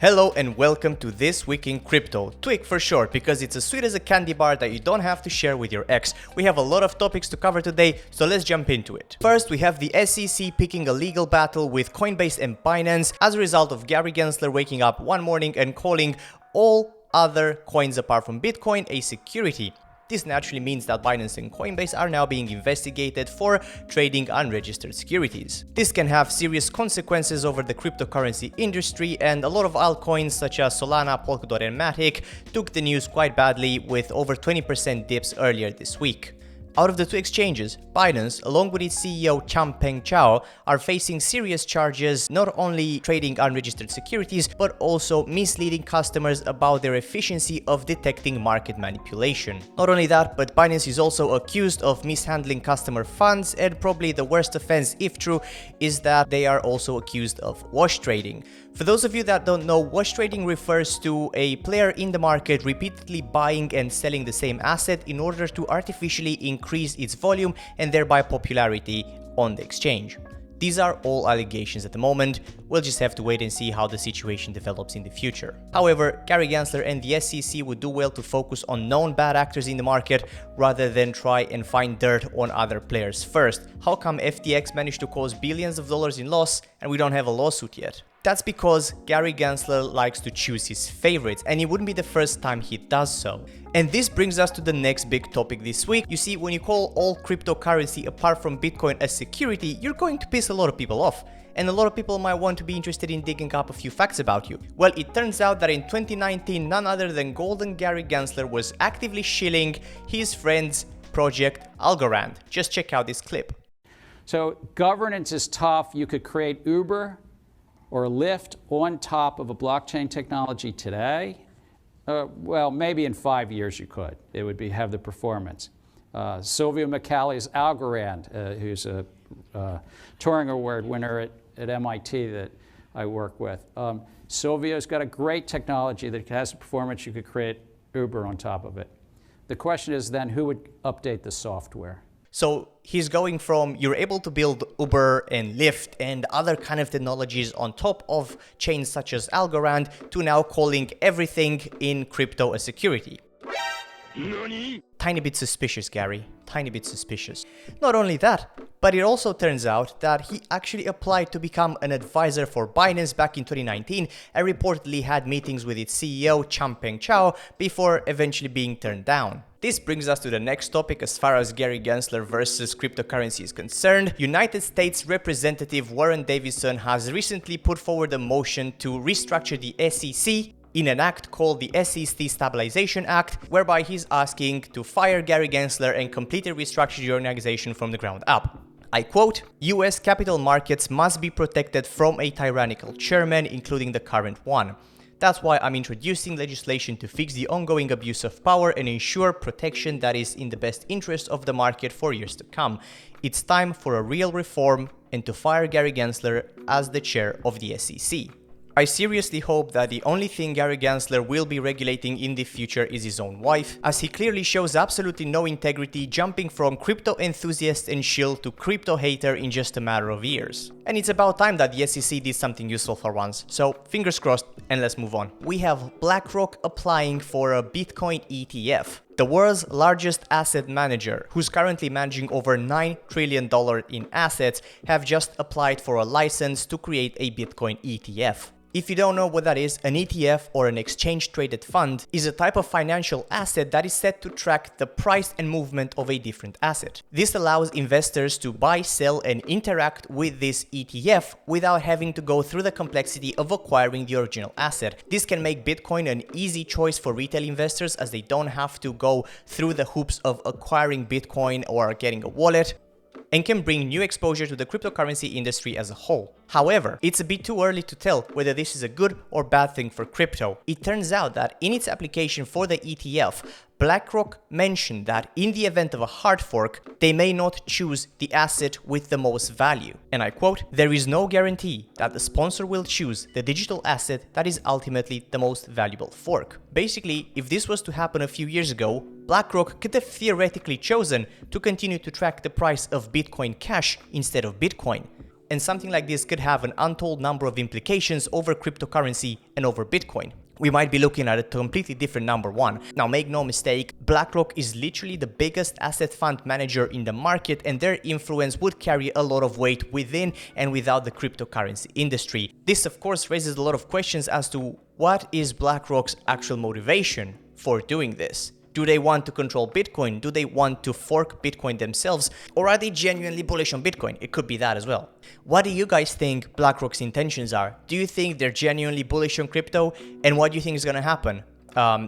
Hello and welcome to This Week in Crypto, TWIC for short, because it's as sweet as a candy bar that you don't have to share with your ex. We have a lot of topics to cover today, so let's jump into it. First, we have the SEC picking a legal battle with Coinbase and Binance as a result of Gary Gensler waking up one morning and calling all other coins apart from Bitcoin a security. This naturally means that Binance and Coinbase are now being investigated for trading unregistered securities. This can have serious consequences over the cryptocurrency industry, and a lot of altcoins such as Solana, Polkadot and Matic took the news quite badly with over 20% dips earlier this week. Out of the two exchanges, Binance, along with its CEO Changpeng Zhao, are facing serious charges, not only trading unregistered securities, but also misleading customers about their efficiency of detecting market manipulation. Not only that, but Binance is also accused of mishandling customer funds, and probably the worst offense, if true, is that they are also accused of wash trading. For those of you that don't know, wash trading refers to a player in the market repeatedly buying and selling the same asset in order to artificially increase its volume and thereby popularity on the exchange. These are all allegations at the moment. We'll just have to wait and see how the situation develops in the future. However, Gary Gensler and the SEC would do well to focus on known bad actors in the market rather than try and find dirt on other players first. How come FTX managed to cause billions of dollars in loss and we don't have a lawsuit yet? That's because Gary Gensler likes to choose his favorites, and it wouldn't be the first time he does so. And this brings us to the next big topic this week. You see, when you call all cryptocurrency apart from Bitcoin a security, you're going to piss a lot of people off. And a lot of people might want to be interested in digging up a few facts about you. Well, it turns out that in 2019, none other than Golden Gary Gensler was actively shilling his friend's project Algorand. Just check out this clip. So governance is tough. You could create Uber or Lyft on top of a blockchain technology today. Well, maybe in 5 years you could. It would have the performance. Sylvia McCally's Algorand, who's a Turing Award winner at MIT that I work with. Sylvia's got a great technology that has the performance. You could create Uber on top of it. The question is then, who would update the software? So he's going from you're able to build Uber and Lyft and other kind of technologies on top of chains such as Algorand to now calling everything in crypto a security. Nani? Tiny bit suspicious, Gary. Tiny bit suspicious. Not only that, but it also turns out that he actually applied to become an advisor for Binance back in 2019 and reportedly had meetings with its CEO Changpeng Zhao before eventually being turned down. This brings us to the next topic as far as Gary Gensler versus cryptocurrency is concerned. United States Representative Warren Davidson has recently put forward a motion to restructure the SEC in an act called the SEC Stabilization Act, whereby he's asking to fire Gary Gensler and completely restructure the organization from the ground up. I quote, "US capital markets must be protected from a tyrannical chairman, including the current one. That's why I'm introducing legislation to fix the ongoing abuse of power and ensure protection that is in the best interest of the market for years to come. It's time for a real reform and to fire Gary Gensler as the chair of the SEC." I seriously hope that the only thing Gary Gensler will be regulating in the future is his own wife, as he clearly shows absolutely no integrity, jumping from crypto enthusiast and shill to crypto hater in just a matter of years. And it's about time that the SEC did something useful for once, so fingers crossed and let's move on. We have BlackRock applying for a Bitcoin ETF. The world's largest asset manager, who's currently managing over $9 trillion in assets, have just applied for a license to create a Bitcoin ETF. If you don't know what that is, an ETF or an exchange-traded fund is a type of financial asset that is set to track the price and movement of a different asset. This allows investors to buy, sell, and interact with this ETF without having to go through the complexity of acquiring the original asset. This can make Bitcoin an easy choice for retail investors, as they don't have to go through the hoops of acquiring Bitcoin or getting a wallet, and can bring new exposure to the cryptocurrency industry as a whole. However, it's a bit too early to tell whether this is a good or bad thing for crypto. It turns out that in its application for the ETF, BlackRock mentioned that in the event of a hard fork, they may not choose the asset with the most value. And I quote, "There is no guarantee that the sponsor will choose the digital asset that is ultimately the most valuable fork." Basically, if this was to happen a few years ago, BlackRock could have theoretically chosen to continue to track the price of Bitcoin Cash instead of Bitcoin. and something like this could have an untold number of implications over cryptocurrency and over Bitcoin. We might be looking at a completely different number one. Now, make no mistake, BlackRock is literally the biggest asset fund manager in the market, and their influence would carry a lot of weight within and without the cryptocurrency industry. This, of course, raises a lot of questions as to what is BlackRock's actual motivation for doing this. Do they want to control Bitcoin? Do they want to fork Bitcoin themselves? Or are they genuinely bullish on Bitcoin? It could be that as well. What do you guys think BlackRock's intentions are? Do you think they're genuinely bullish on crypto? And what do you think is going to happen?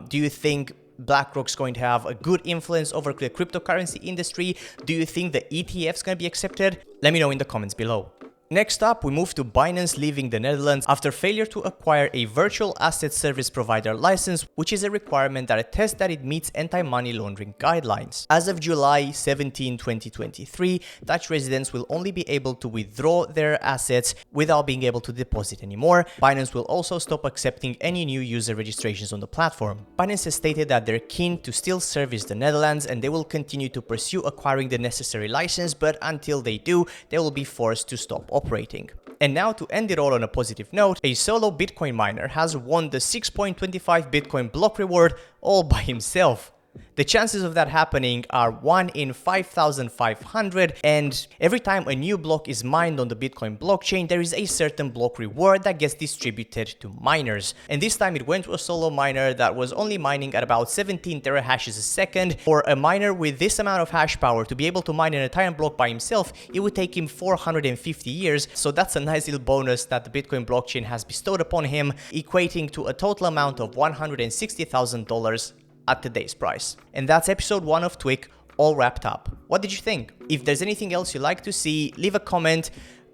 Do you think BlackRock's going to have a good influence over the cryptocurrency industry? Do you think the ETF is going to be accepted? Let me know in the comments below. Next up, we move to Binance leaving the Netherlands after failure to acquire a virtual asset service provider license, which is a requirement that attests that it meets anti-money laundering guidelines. As of July 17, 2023, Dutch residents will only be able to withdraw their assets without being able to deposit anymore. Binance will also stop accepting any new user registrations on the platform. Binance has stated that they're keen to still service the Netherlands and they will continue to pursue acquiring the necessary license, but until they do, they will be forced to stop operating. And now, to end it all on a positive note, a solo Bitcoin miner has won the 6.25 Bitcoin block reward all by himself. The chances of that happening are 1 in 5,500, and every time a new block is mined on the Bitcoin blockchain, there is a certain block reward that gets distributed to miners. And this time it went to a solo miner that was only mining at about 17 terahashes a second. For a miner with this amount of hash power to be able to mine an entire block by himself, it would take him 450 years, so that's a nice little bonus that the Bitcoin blockchain has bestowed upon him, equating to a total amount of $160,000 at today's price. And that's episode 1 of Twik, all wrapped up. What did you think? If there's anything else you'd like to see, leave a comment.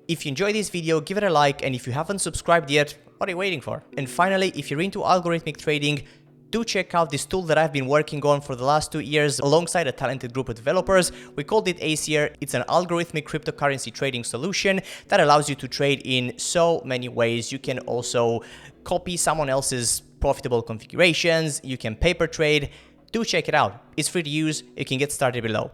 If you enjoyed this video, give it a like, and if you haven't subscribed yet, what are you waiting for? And finally, if you're into algorithmic trading, do check out this tool that I've been working on for the last 2 years alongside a talented group of developers. We called it ACR. It's an algorithmic cryptocurrency trading solution that allows you to trade in so many ways. You can also copy someone else's profitable configurations. You can paper trade. Do check it out. It's free to use. You can get started below.